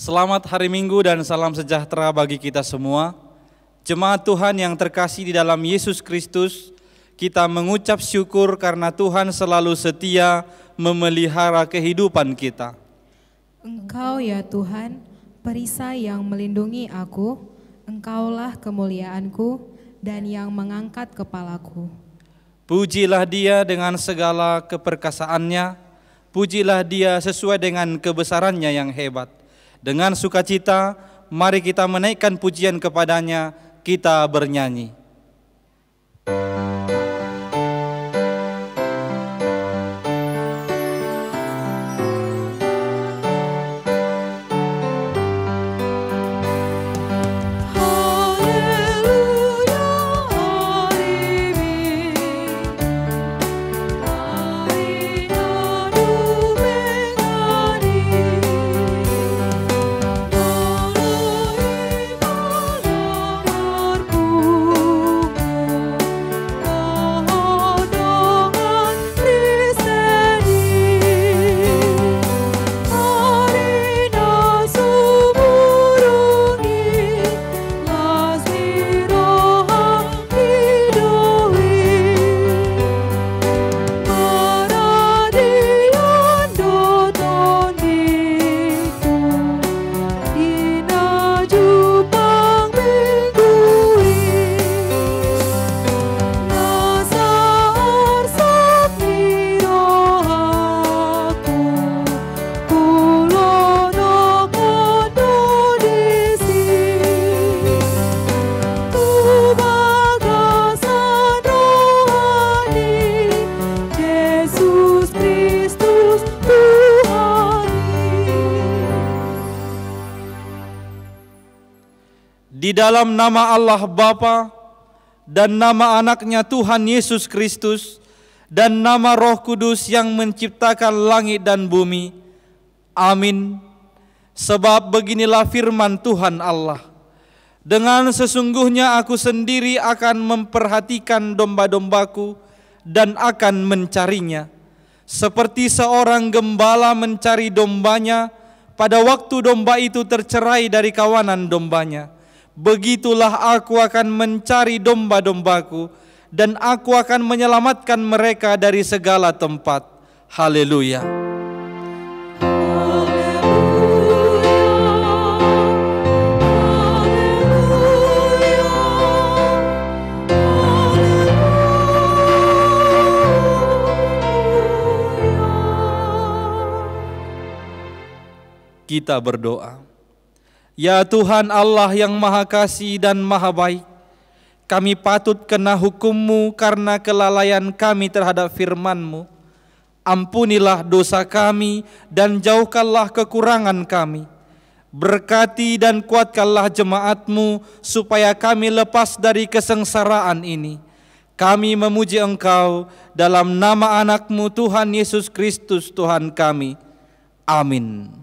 Selamat hari Minggu dan salam sejahtera bagi kita semua. Jemaat Tuhan yang terkasih di dalam Yesus Kristus, kita mengucap syukur karena Tuhan selalu setia memelihara kehidupan kita. Engkau ya Tuhan, perisai yang melindungi aku, Engkaulah kemuliaanku dan yang mengangkat kepalaku. Pujilah Dia dengan segala keperkasaannya, pujilah Dia sesuai dengan kebesarannya yang hebat. Dengan sukacita, mari kita menaikkan pujian kepadanya, kita bernyanyi. Di dalam nama Allah Bapa dan nama anaknya Tuhan Yesus Kristus dan nama Roh Kudus yang menciptakan langit dan bumi. Amin. Sebab beginilah firman Tuhan Allah. Dengan sesungguhnya aku sendiri akan memperhatikan domba-dombaku dan akan mencarinya. Seperti seorang gembala mencari dombanya pada waktu domba itu tercerai dari kawanan dombanya. Begitulah aku akan mencari domba-dombaku dan aku akan menyelamatkan mereka dari segala tempat. Haleluya. Kita berdoa. Ya Tuhan Allah yang Maha Kasih dan Maha Baik, kami patut kena hukum-Mu karena kelalaian kami terhadap firman-Mu. Ampunilah dosa kami dan jauhkanlah kekurangan kami. Berkati dan kuatkanlah jemaat-Mu supaya kami lepas dari kesengsaraan ini. Kami memuji Engkau dalam nama anak-Mu Tuhan Yesus Kristus Tuhan kami. Amin.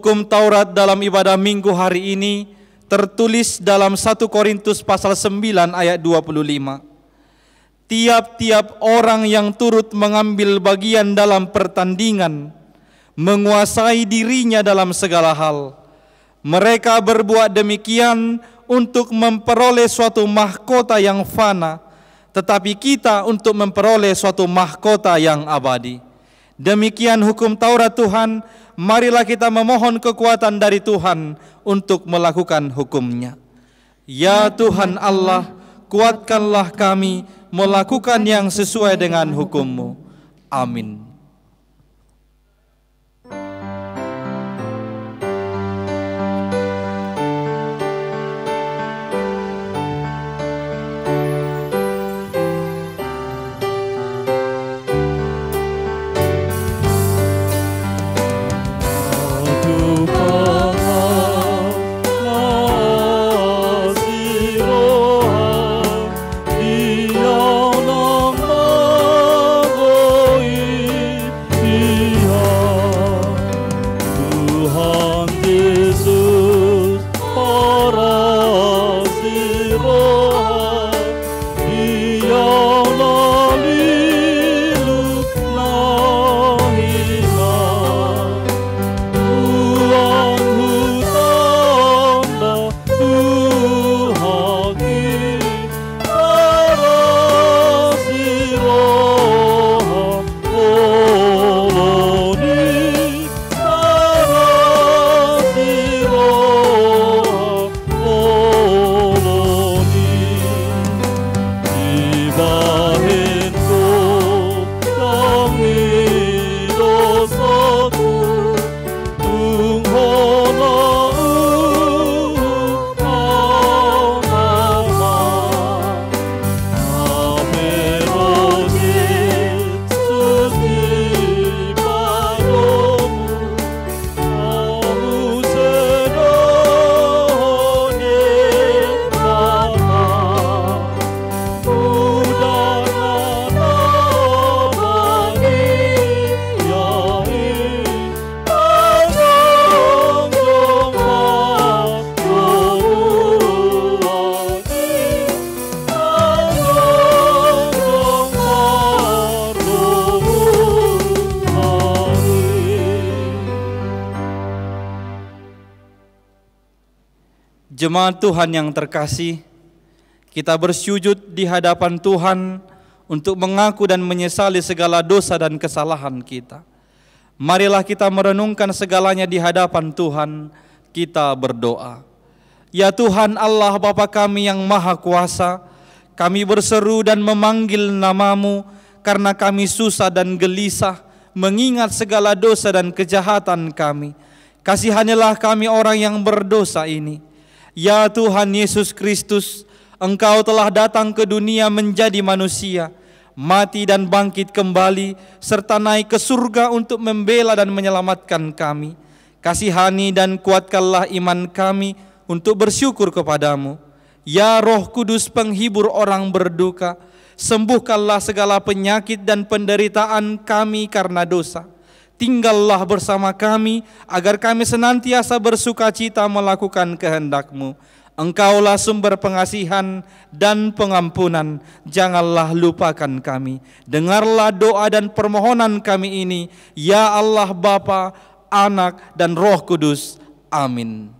Hukum Taurat dalam ibadah minggu hari ini tertulis dalam 1 Korintus pasal 9 ayat 25. Tiap-tiap orang yang turut mengambil bagian dalam pertandingan menguasai dirinya dalam segala hal. Mereka berbuat demikian untuk memperoleh suatu mahkota yang fana, tetapi kita untuk memperoleh suatu mahkota yang abadi. Demikian hukum Taurat Tuhan, marilah kita memohon kekuatan dari Tuhan untuk melakukan hukum-Nya. Ya Tuhan Allah, kuatkanlah kami melakukan yang sesuai dengan hukum-Mu. Amin. Jemaat Tuhan yang terkasih, kita bersujud di hadapan Tuhan untuk mengaku dan menyesali segala dosa dan kesalahan kita. Marilah kita merenungkan segalanya di hadapan Tuhan, kita berdoa. Ya Tuhan Allah Bapa kami yang Maha Kuasa, kami berseru dan memanggil nama-Mu karena kami susah dan gelisah mengingat segala dosa dan kejahatan kami. Kasihanilah kami orang yang berdosa ini. Ya Tuhan Yesus Kristus, Engkau telah datang ke dunia menjadi manusia, mati dan bangkit kembali, serta naik ke surga untuk membela dan menyelamatkan kami. Kasihani dan kuatkanlah iman kami untuk bersyukur kepadamu. Ya Roh Kudus penghibur orang berduka, sembuhkanlah segala penyakit dan penderitaan kami karena dosa. Tinggallah bersama kami, agar kami senantiasa bersukacita melakukan kehendak-Mu. Engkaulah sumber pengasihan dan pengampunan, janganlah lupakan kami. Dengarlah doa dan permohonan kami ini, ya Allah Bapa, Anak, dan Roh Kudus. Amin.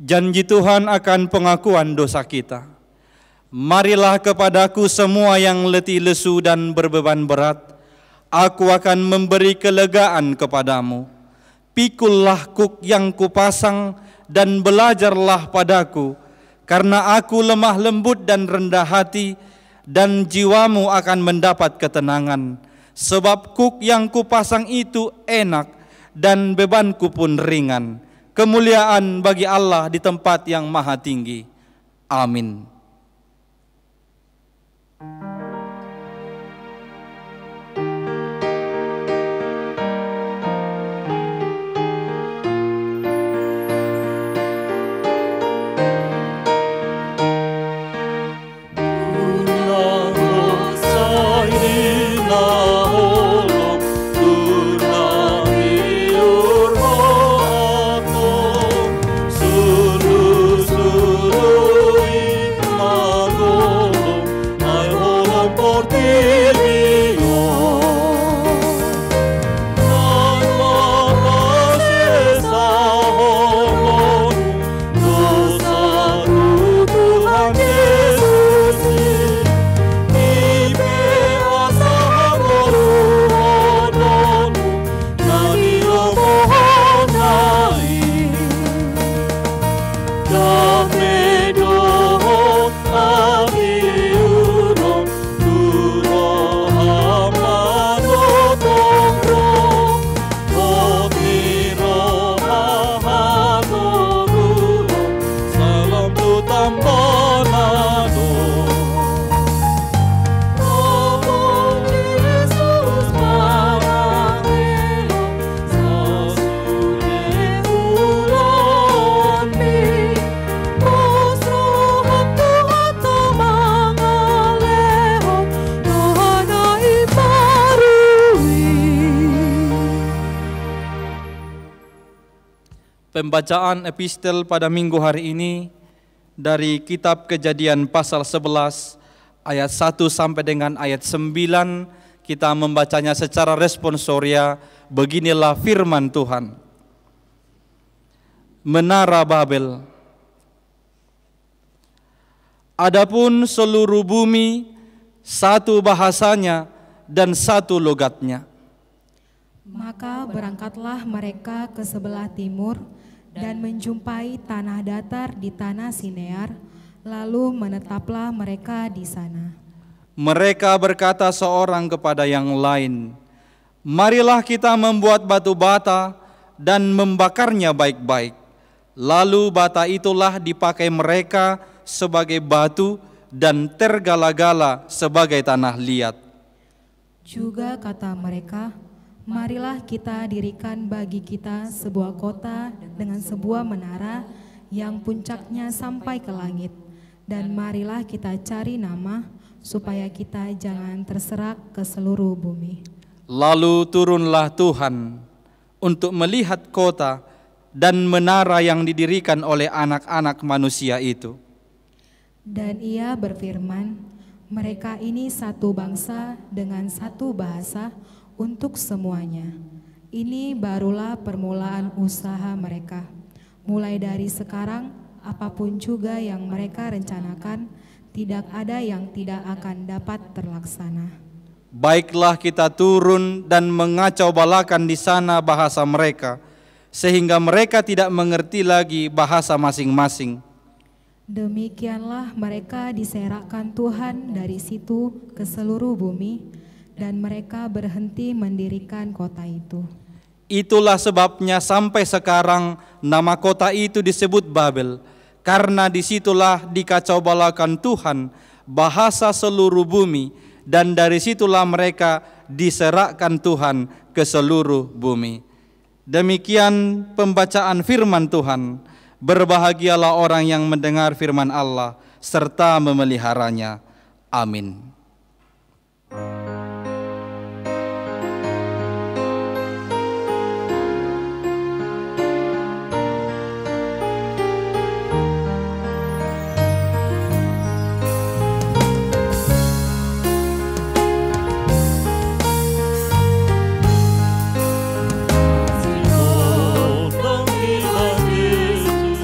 Janji Tuhan akan pengakuan dosa kita. Marilah kepadaku semua yang letih lesu dan berbeban berat, aku akan memberi kelegaan kepadamu. Pikullah kuk yang kupasang dan belajarlah padaku, karena aku lemah lembut dan rendah hati, dan jiwamu akan mendapat ketenangan. Sebab kuk yang kupasang itu enak dan bebanku pun ringan. Kemuliaan bagi Allah di tempat yang maha tinggi. Amin. Pembacaan epistel pada minggu hari ini dari kitab Kejadian pasal 11 ayat 1 sampai dengan ayat 9. Kita membacanya secara responsoria. Beginilah firman Tuhan. Menara Babel. Adapun seluruh bumi satu bahasanya dan satu logatnya. Maka berangkatlah mereka ke sebelah timur dan menjumpai tanah datar di tanah Sinear, lalu menetaplah mereka di sana. Mereka berkata seorang kepada yang lain, marilah kita membuat batu bata dan membakarnya baik-baik. Lalu bata itulah dipakai mereka sebagai batu dan tergala-gala sebagai tanah liat. Juga kata mereka, marilah kita dirikan bagi kita sebuah kota dengan sebuah menara yang puncaknya sampai ke langit. Dan marilah kita cari nama supaya kita jangan terserak ke seluruh bumi. Lalu turunlah Tuhan untuk melihat kota dan menara yang didirikan oleh anak-anak manusia itu. Dan ia berfirman, mereka ini satu bangsa dengan satu bahasa, untuk semuanya. Ini barulah permulaan usaha mereka. Mulai dari sekarang, apapun juga yang mereka rencanakan, tidak ada yang tidak akan dapat terlaksana. Baiklah kita turun dan mengacau balakan di sana bahasa mereka, sehingga mereka tidak mengerti lagi bahasa masing-masing. Demikianlah mereka diserakkan Tuhan dari situ ke seluruh bumi, dan mereka berhenti mendirikan kota itu. Itulah sebabnya sampai sekarang nama kota itu disebut Babel, karena disitulah dikacaubalahkan Tuhan bahasa seluruh bumi, dan dari situlah mereka diserakkan Tuhan ke seluruh bumi. Demikian pembacaan firman Tuhan. Berbahagialah orang yang mendengar firman Allah serta memeliharanya. Amin. Yesus,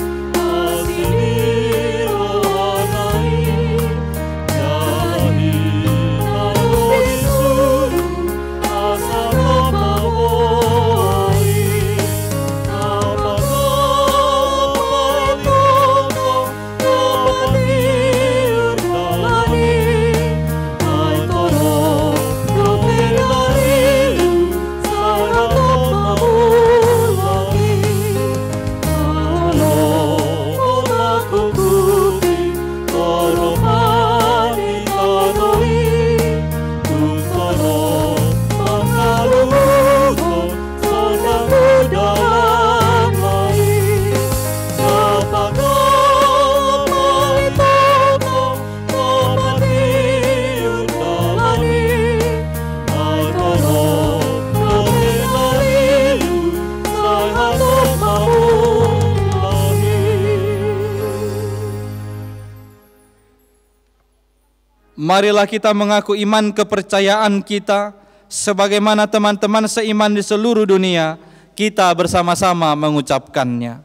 marilah kita mengaku iman kepercayaan kita sebagaimana teman-teman seiman di seluruh dunia kita bersama-sama mengucapkannya.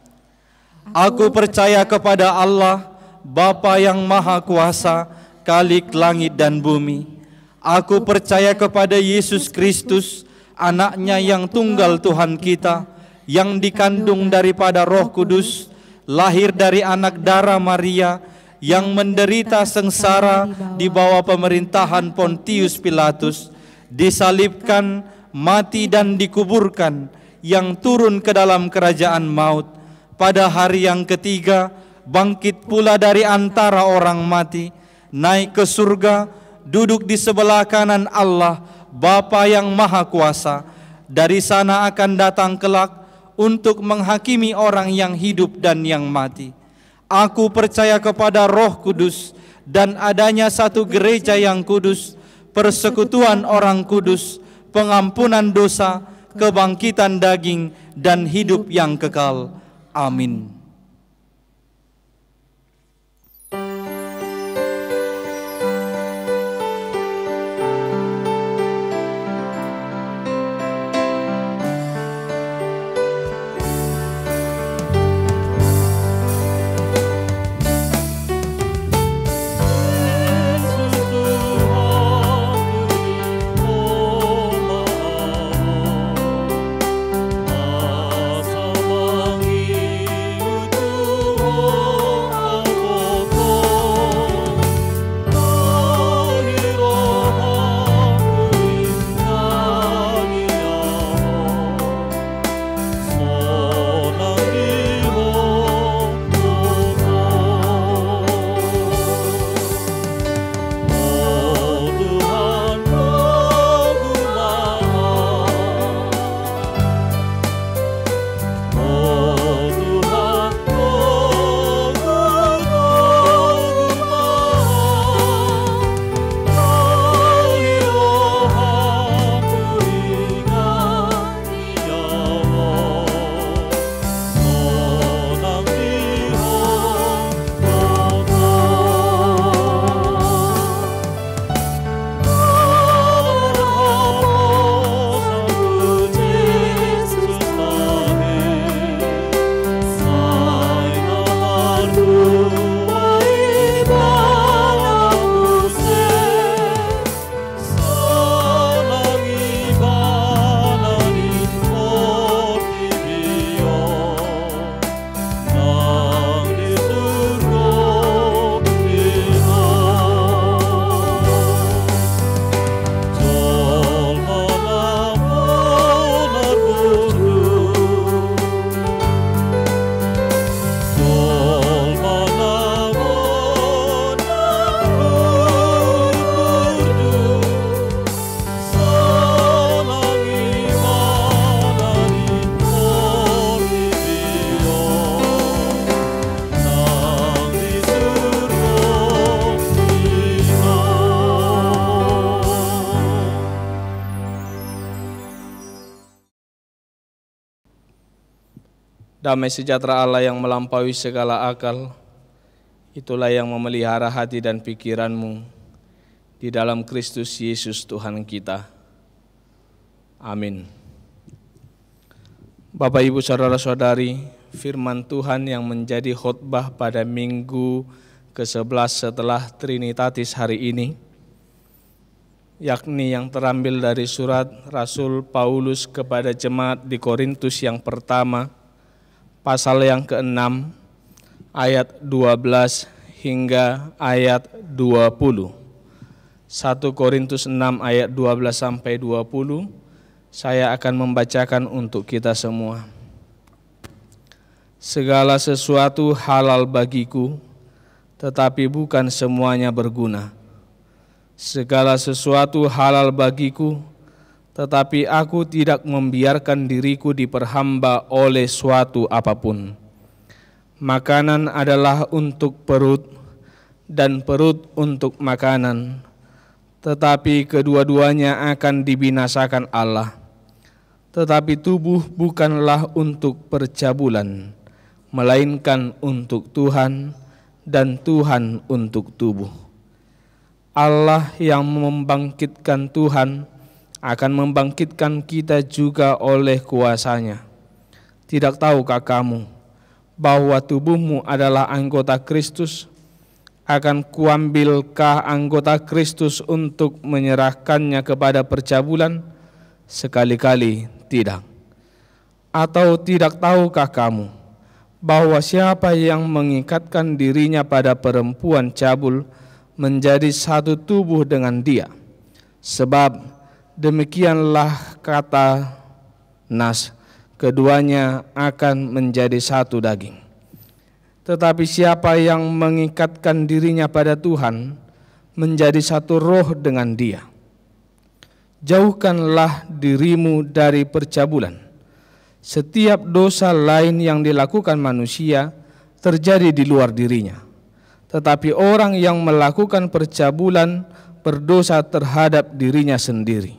Aku percaya kepada Allah, Bapa yang Maha Kuasa, Khalik langit dan bumi. Aku percaya kepada Yesus Kristus, Anaknya yang tunggal Tuhan kita, yang dikandung daripada Roh Kudus, lahir dari anak darah Maria, yang menderita sengsara di bawah pemerintahan Pontius Pilatus, disalibkan, mati dan dikuburkan, yang turun ke dalam kerajaan maut, pada hari yang ketiga bangkit pula dari antara orang mati, naik ke surga, duduk di sebelah kanan Allah, Bapa yang Maha Kuasa. Dari sana akan datang kelak untuk menghakimi orang yang hidup dan yang mati. Aku percaya kepada Roh Kudus dan adanya satu gereja yang kudus, persekutuan orang kudus, pengampunan dosa, kebangkitan daging, dan hidup yang kekal. Amin. Damai sejahtera Allah yang melampaui segala akal, itulah yang memelihara hati dan pikiranmu di dalam Kristus Yesus Tuhan kita. Amin. Bapak, Ibu, Saudara-saudari, firman Tuhan yang menjadi khotbah pada minggu ke-11 setelah Trinitatis hari ini, yakni yang terambil dari surat Rasul Paulus kepada jemaat di Korintus yang pertama, pasal yang ke-6, ayat 12 hingga ayat 20. 1 Korintus 6 ayat 12 sampai 20, saya akan membacakan untuk kita semua. Segala sesuatu halal bagiku, tetapi bukan semuanya berguna. Segala sesuatu halal bagiku, tetapi aku tidak membiarkan diriku diperhamba oleh suatu apapun. Makanan adalah untuk perut, dan perut untuk makanan, tetapi kedua-duanya akan dibinasakan Allah. Tetapi tubuh bukanlah untuk percabulan, melainkan untuk Tuhan, dan Tuhan untuk tubuh. Allah yang membangkitkan Tuhan akan membangkitkan kita juga oleh kuasa-Nya. Tidak tahukah kamu bahwa tubuhmu adalah anggota Kristus? Akan kuambilkah anggota Kristus untuk menyerahkannya kepada percabulan? Sekali-kali tidak. Atau tidak tahukah kamu bahwa siapa yang mengikatkan dirinya pada perempuan cabul menjadi satu tubuh dengan dia? Sebab demikianlah kata Nas, keduanya akan menjadi satu daging. Tetapi siapa yang mengikatkan dirinya pada Tuhan menjadi satu roh dengan dia. Jauhkanlah dirimu dari percabulan. Setiap dosa lain yang dilakukan manusia terjadi di luar dirinya. Tetapi orang yang melakukan percabulan berdosa terhadap dirinya sendiri.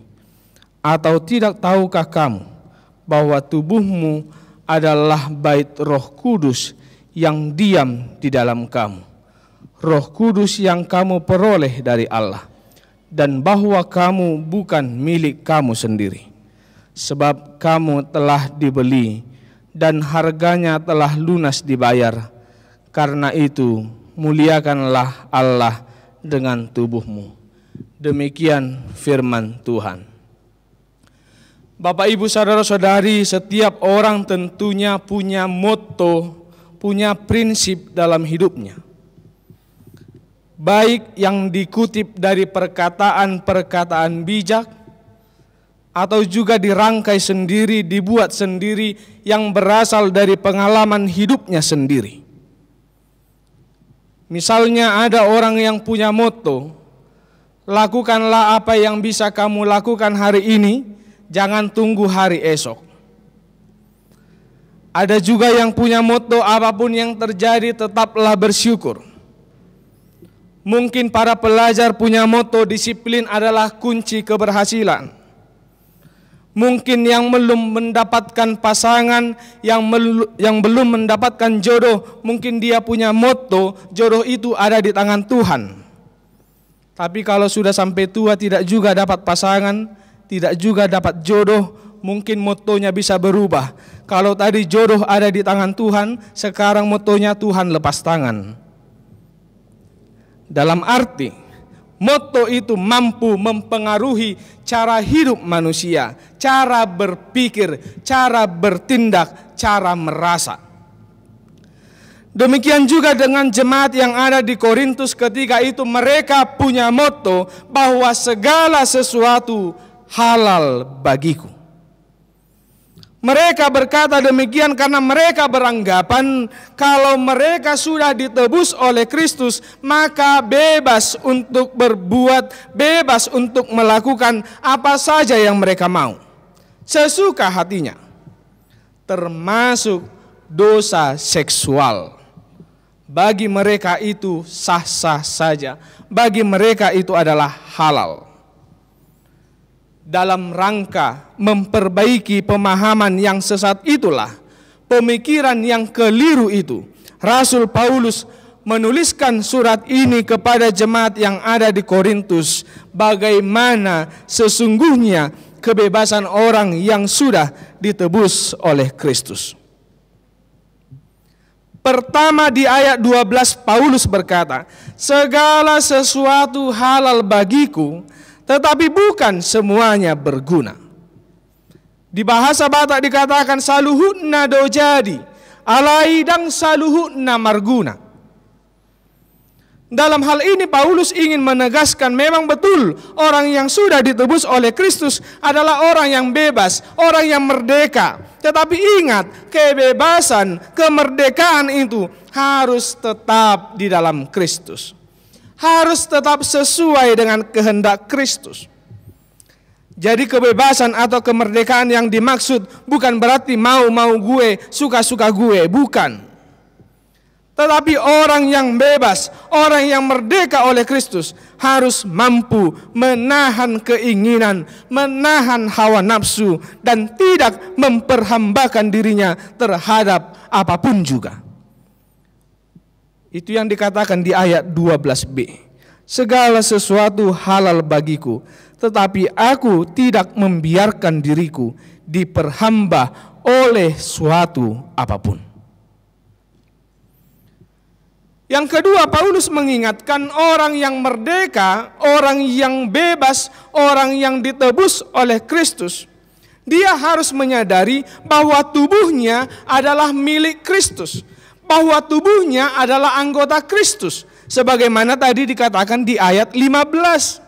Atau tidak tahukah kamu bahwa tubuhmu adalah bait Roh Kudus yang diam di dalam kamu, Roh Kudus yang kamu peroleh dari Allah, dan bahwa kamu bukan milik kamu sendiri, sebab kamu telah dibeli dan harganya telah lunas dibayar. Karena itu muliakanlah Allah dengan tubuhmu. Demikian firman Tuhan. Bapak, Ibu, saudara-saudari, setiap orang tentunya punya motto, punya prinsip dalam hidupnya. Baik yang dikutip dari perkataan-perkataan bijak, atau juga dirangkai sendiri, dibuat sendiri yang berasal dari pengalaman hidupnya sendiri. Misalnya ada orang yang punya motto, lakukanlah apa yang bisa kamu lakukan hari ini, jangan tunggu hari esok. Ada juga yang punya motto, apapun yang terjadi tetaplah bersyukur. Mungkin para pelajar punya motto, disiplin adalah kunci keberhasilan. Mungkin yang belum mendapatkan pasangan, yang belum mendapatkan jodoh, mungkin dia punya motto, jodoh itu ada di tangan Tuhan. Tapi kalau sudah sampai tua tidak juga dapat pasangan, tidak juga dapat jodoh, mungkin mottonya bisa berubah. Kalau tadi jodoh ada di tangan Tuhan, sekarang mottonya Tuhan lepas tangan. Dalam arti, motto itu mampu mempengaruhi cara hidup manusia, cara berpikir, cara bertindak, cara merasa. Demikian juga dengan jemaat yang ada di Korintus ketika itu, mereka punya motto bahwa segala sesuatu halal bagiku. Mereka berkata demikian karena mereka beranggapan kalau mereka sudah ditebus oleh Kristus, maka bebas untuk berbuat, bebas untuk melakukan apa saja yang mereka mau, sesuka hatinya, termasuk dosa seksual. Bagi mereka itu sah-sah saja, bagi mereka itu adalah halal. Dalam rangka memperbaiki pemahaman yang sesat itulah, pemikiran yang keliru itu, Rasul Paulus menuliskan surat ini kepada jemaat yang ada di Korintus, bagaimana sesungguhnya kebebasan orang yang sudah ditebus oleh Kristus. Pertama di ayat 12 Paulus berkata, segala sesuatu halal bagiku, tetapi bukan semuanya berguna. Di bahasa Batak dikatakan saluhutna dojadi, alaidang saluhutna marguna. Dalam hal ini Paulus ingin menegaskan memang betul orang yang sudah ditebus oleh Kristus adalah orang yang bebas, orang yang merdeka. Tetapi ingat, kebebasan, kemerdekaan itu harus tetap di dalam Kristus. Harus tetap sesuai dengan kehendak Kristus. Jadi kebebasan atau kemerdekaan yang dimaksud bukan berarti mau-mau gue, suka-suka gue, bukan. Tetapi orang yang bebas, orang yang merdeka oleh Kristus harus mampu menahan keinginan, menahan hawa nafsu, dan tidak memperhambakan dirinya terhadap apapun juga. Itu yang dikatakan di ayat 12b. segala sesuatu halal bagiku, tetapi aku tidak membiarkan diriku diperhamba oleh suatu apapun. Yang kedua, Paulus mengingatkan orang yang merdeka, orang yang bebas, orang yang ditebus oleh Kristus. Dia harus menyadari bahwa tubuhnya adalah milik Kristus, bahwa tubuhnya adalah anggota Kristus, sebagaimana tadi dikatakan di ayat 15.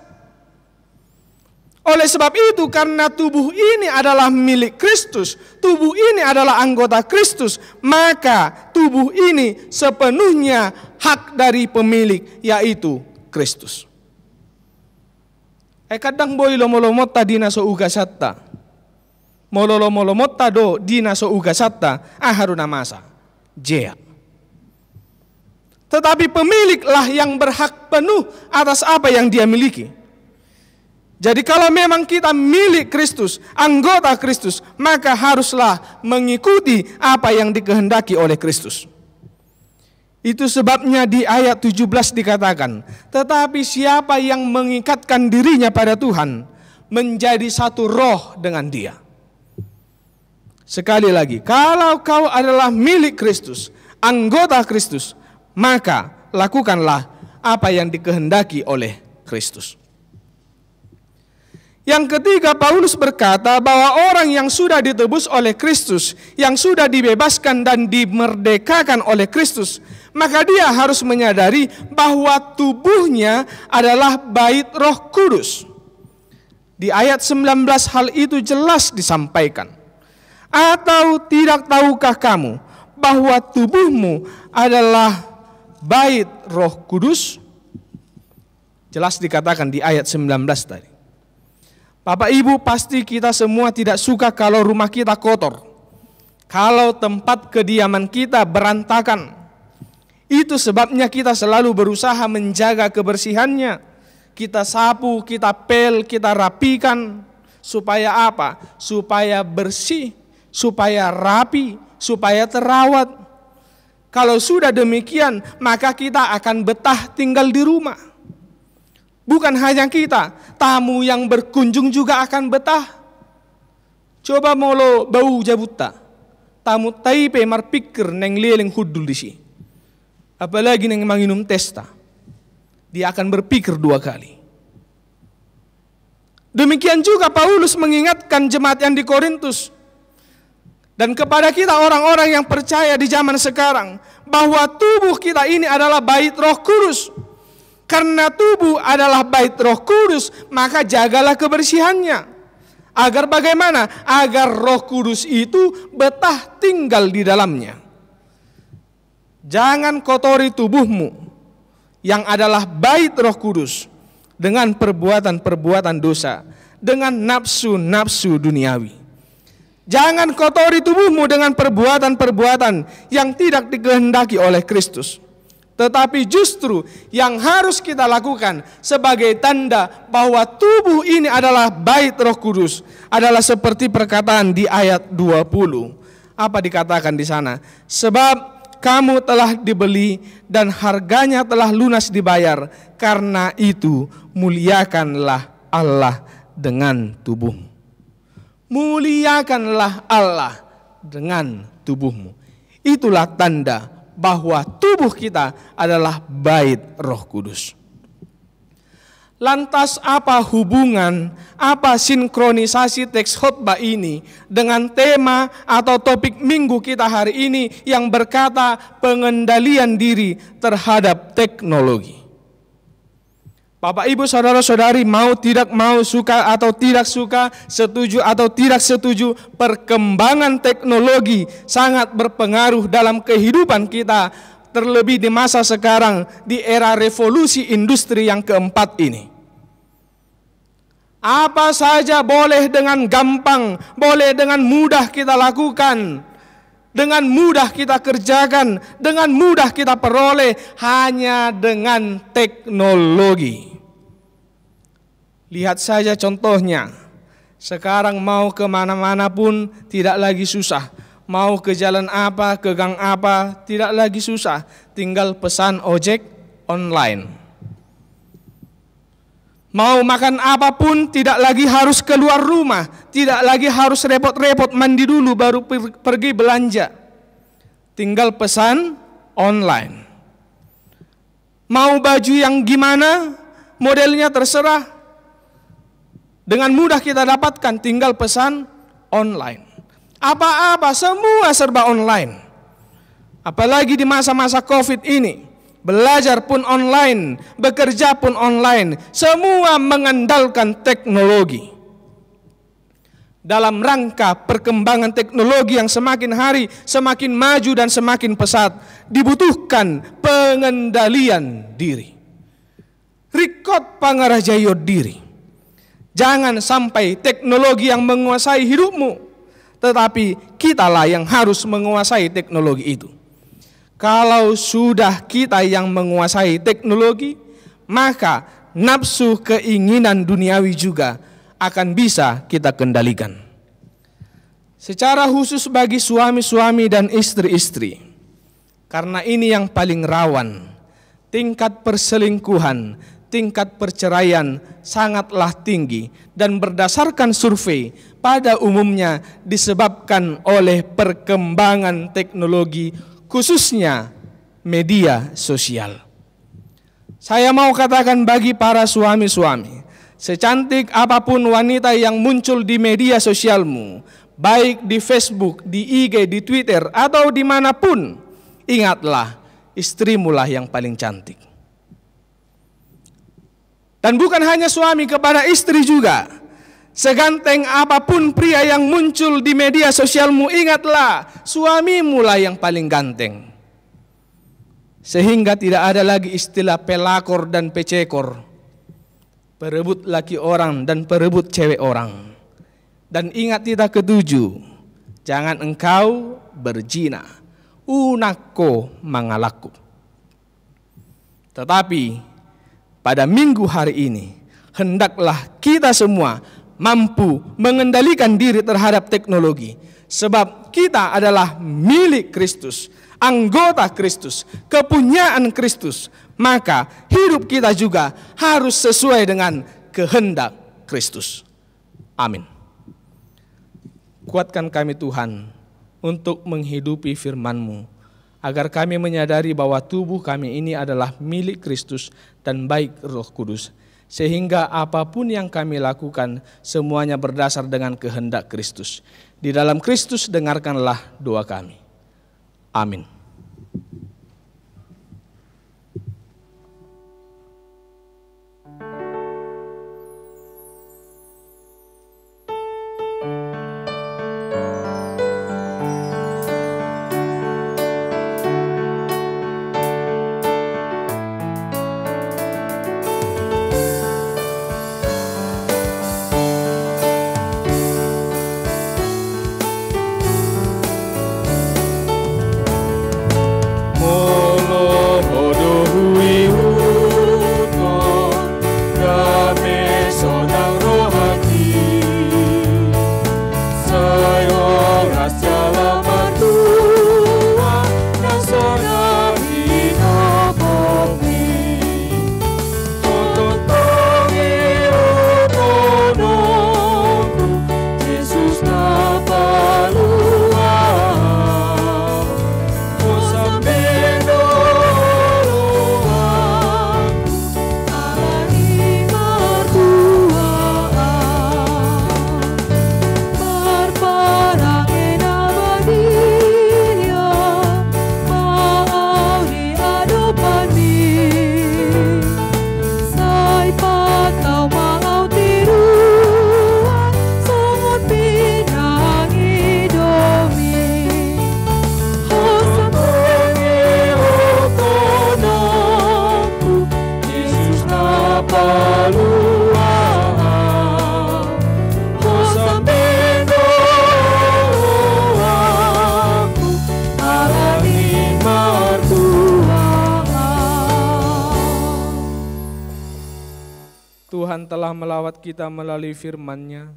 Oleh sebab itu, karena tubuh ini adalah milik Kristus, tubuh ini adalah anggota Kristus, maka tubuh ini sepenuhnya hak dari pemilik, yaitu Kristus. Kadang boy lomo-lomotta dina so uga satta, mololo-molomotta do dina so uga satta, haruna masa, jea. Tetapi pemiliklah yang berhak penuh atas apa yang dia miliki. Jadi kalau memang kita milik Kristus, anggota Kristus, maka haruslah mengikuti apa yang dikehendaki oleh Kristus. Itu sebabnya di ayat 17 dikatakan, tetapi siapa yang mengikatkan dirinya pada Tuhan, menjadi satu roh dengan Dia. Sekali lagi, kalau kau adalah milik Kristus, anggota Kristus, maka lakukanlah apa yang dikehendaki oleh Kristus. Yang ketiga, Paulus berkata bahwa orang yang sudah ditebus oleh Kristus, yang sudah dibebaskan dan dimerdekakan oleh Kristus, maka dia harus menyadari bahwa tubuhnya adalah bait Roh Kudus. Di ayat 19 hal itu jelas disampaikan. Atau tidak tahukah kamu bahwa tubuhmu adalah bait Roh Kudus? Jelas dikatakan di ayat 19 tadi. Bapak Ibu, pasti kita semua tidak suka kalau rumah kita kotor, kalau tempat kediaman kita berantakan. Itu sebabnya kita selalu berusaha menjaga kebersihannya. Kita sapu, kita pel, kita rapikan. Supaya apa? Supaya bersih, supaya rapi, supaya terawat. Kalau sudah demikian, maka kita akan betah tinggal di rumah. Bukan hanya kita, tamu yang berkunjung juga akan betah. Coba molo bau jabuta, tamu taipe marpikir neng liling hudul di sini. Apalagi neng manginum testa, dia akan berpikir dua kali. Demikian juga Paulus mengingatkan jemaat yang di Korintus dan kepada kita orang-orang yang percaya di zaman sekarang bahwa tubuh kita ini adalah bait Roh Kudus. Karena tubuh adalah bait Roh Kudus, maka jagalah kebersihannya. Agar bagaimana? Agar Roh Kudus itu betah tinggal di dalamnya. Jangan kotori tubuhmu yang adalah bait Roh Kudus dengan perbuatan-perbuatan dosa, dengan nafsu-nafsu duniawi. Jangan kotori tubuhmu dengan perbuatan-perbuatan yang tidak dikehendaki oleh Kristus. Tetapi justru yang harus kita lakukan sebagai tanda bahwa tubuh ini adalah bait Roh Kudus adalah seperti perkataan di ayat 20. Apa dikatakan di sana? Sebab kamu telah dibeli dan harganya telah lunas dibayar. Karena itu muliakanlah Allah dengan tubuhmu. Muliakanlah Allah dengan tubuhmu. Itulah tanda bahwa tubuh kita adalah bait Roh Kudus. Lantas apa hubungan, apa sinkronisasi teks khotbah ini dengan tema atau topik minggu kita hari ini yang berkata pengendalian diri terhadap teknologi? Bapak Ibu saudara-saudari, mau tidak mau, suka atau tidak suka, setuju atau tidak setuju, perkembangan teknologi sangat berpengaruh dalam kehidupan kita, terlebih di masa sekarang di era revolusi industri yang keempat ini. Apa saja boleh dengan gampang, boleh dengan mudah kita lakukan, dengan mudah kita kerjakan, dengan mudah kita peroleh hanya dengan teknologi. Lihat saja contohnya, sekarang mau kemana-mana pun tidak lagi susah. Mau ke jalan apa, ke gang apa, tidak lagi susah. Tinggal pesan ojek online. Mau makan apapun tidak lagi harus keluar rumah, tidak lagi harus repot-repot mandi dulu baru pergi belanja. Tinggal pesan online. Mau baju yang gimana, modelnya terserah. Dengan mudah kita dapatkan, tinggal pesan online. Apa-apa semua serba online. Apalagi di masa-masa Covid ini. Belajar pun online, bekerja pun online, semua mengandalkan teknologi. Dalam rangka perkembangan teknologi yang semakin hari semakin maju dan semakin pesat, dibutuhkan pengendalian diri. Rikot pangarajayo diri. Jangan sampai teknologi yang menguasai hidupmu, tetapi kitalah yang harus menguasai teknologi itu. Kalau sudah kita yang menguasai teknologi, maka nafsu keinginan duniawi juga akan bisa kita kendalikan. Secara khusus bagi suami-suami dan istri-istri, karena ini yang paling rawan, tingkat perselingkuhan, tingkat perceraian sangatlah tinggi dan berdasarkan survei pada umumnya disebabkan oleh perkembangan teknologi, khususnya media sosial. Saya mau katakan bagi para suami-suami, secantik apapun wanita yang muncul di media sosialmu, baik di Facebook, di IG, di Twitter, atau dimanapun, ingatlah istrimulah yang paling cantik. Dan bukan hanya suami, kepada istri juga. Seganteng apapun pria yang muncul di media sosialmu, ingatlah suamimu lah yang paling ganteng. Sehingga tidak ada lagi istilah pelakor dan pecekor, perebut laki orang dan perebut cewek orang. Dan ingat kita ketujuh, jangan engkau berzina, unako mangalaku. Tetapi pada minggu hari ini, hendaklah kita semua mampu mengendalikan diri terhadap teknologi. Sebab kita adalah milik Kristus, anggota Kristus, kepunyaan Kristus. Maka hidup kita juga harus sesuai dengan kehendak Kristus. Amin. Kuatkan kami Tuhan untuk menghidupi firman-Mu, agar kami menyadari bahwa tubuh kami ini adalah milik Kristus dan baik Roh Kudus. Sehingga apapun yang kami lakukan semuanya berdasar dengan kehendak Kristus. Di dalam Kristus dengarkanlah doa kami. Amin. Tuhan telah melawat kita melalui firman-Nya.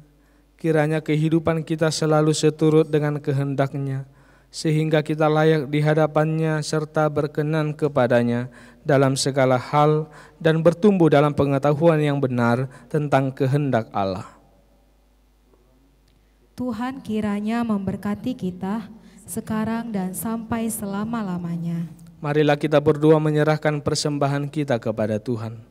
Kiranya kehidupan kita selalu seturut dengan kehendak-Nya, sehingga kita layak di hadapan-Nya serta berkenan kepada-Nya dalam segala hal dan bertumbuh dalam pengetahuan yang benar tentang kehendak Allah. Tuhan kiranya memberkati kita sekarang dan sampai selama-lamanya. Marilah kita berdoa menyerahkan persembahan kita kepada Tuhan.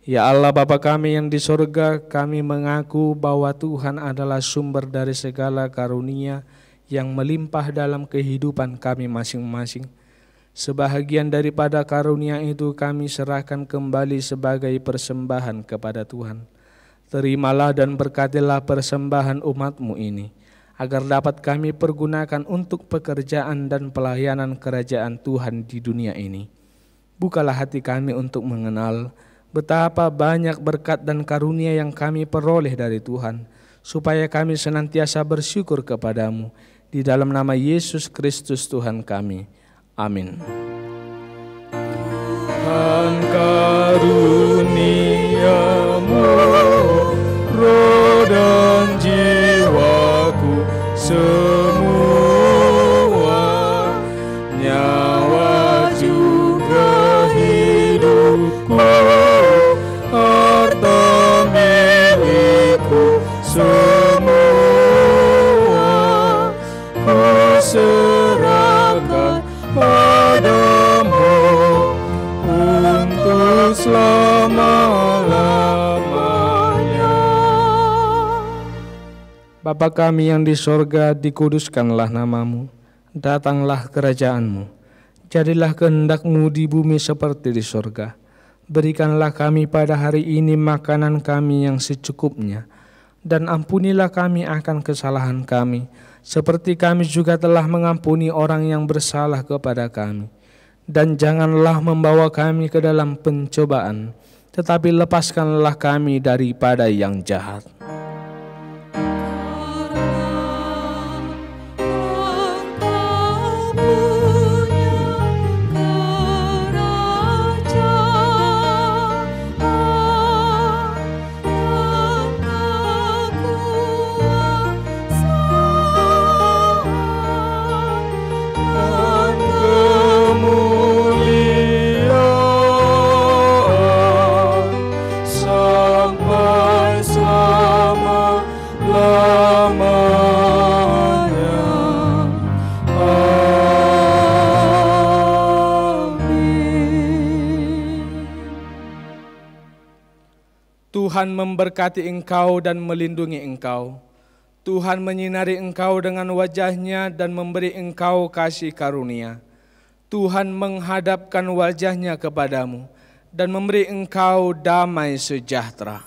Ya Allah Bapa kami yang di sorga, kami mengaku bahwa Tuhan adalah sumber dari segala karunia yang melimpah dalam kehidupan kami masing-masing. Sebahagian daripada karunia itu kami serahkan kembali sebagai persembahan kepada Tuhan. Terimalah dan berkatilah persembahan umat-Mu ini, agar dapat kami pergunakan untuk pekerjaan dan pelayanan kerajaan Tuhan di dunia ini. Bukalah hati kami untuk mengenal betapa banyak berkat dan karunia yang kami peroleh dari Tuhan, supaya kami senantiasa bersyukur kepadamu. Di dalam nama Yesus Kristus Tuhan kami. Amin. Tuhan karuniamu, roh dan jiwaku semua, nyawa juga hidupku, harta milikku semua, ku serahkan padamu untuk selama-lamanya. Bapa kami yang di sorga, dikuduskanlah namamu, datanglah kerajaanmu, jadilah kehendak-Mu di bumi seperti di sorga. Berikanlah kami pada hari ini makanan kami yang secukupnya, dan ampunilah kami akan kesalahan kami, seperti kami juga telah mengampuni orang yang bersalah kepada kami. Dan janganlah membawa kami ke dalam pencobaan, tetapi lepaskanlah kami daripada yang jahat. Tuhan memberkati engkau dan melindungi engkau. Tuhan menyinari engkau dengan wajah-Nya dan memberi engkau kasih karunia. Tuhan menghadapkan wajah-Nya kepadamu dan memberi engkau damai sejahtera.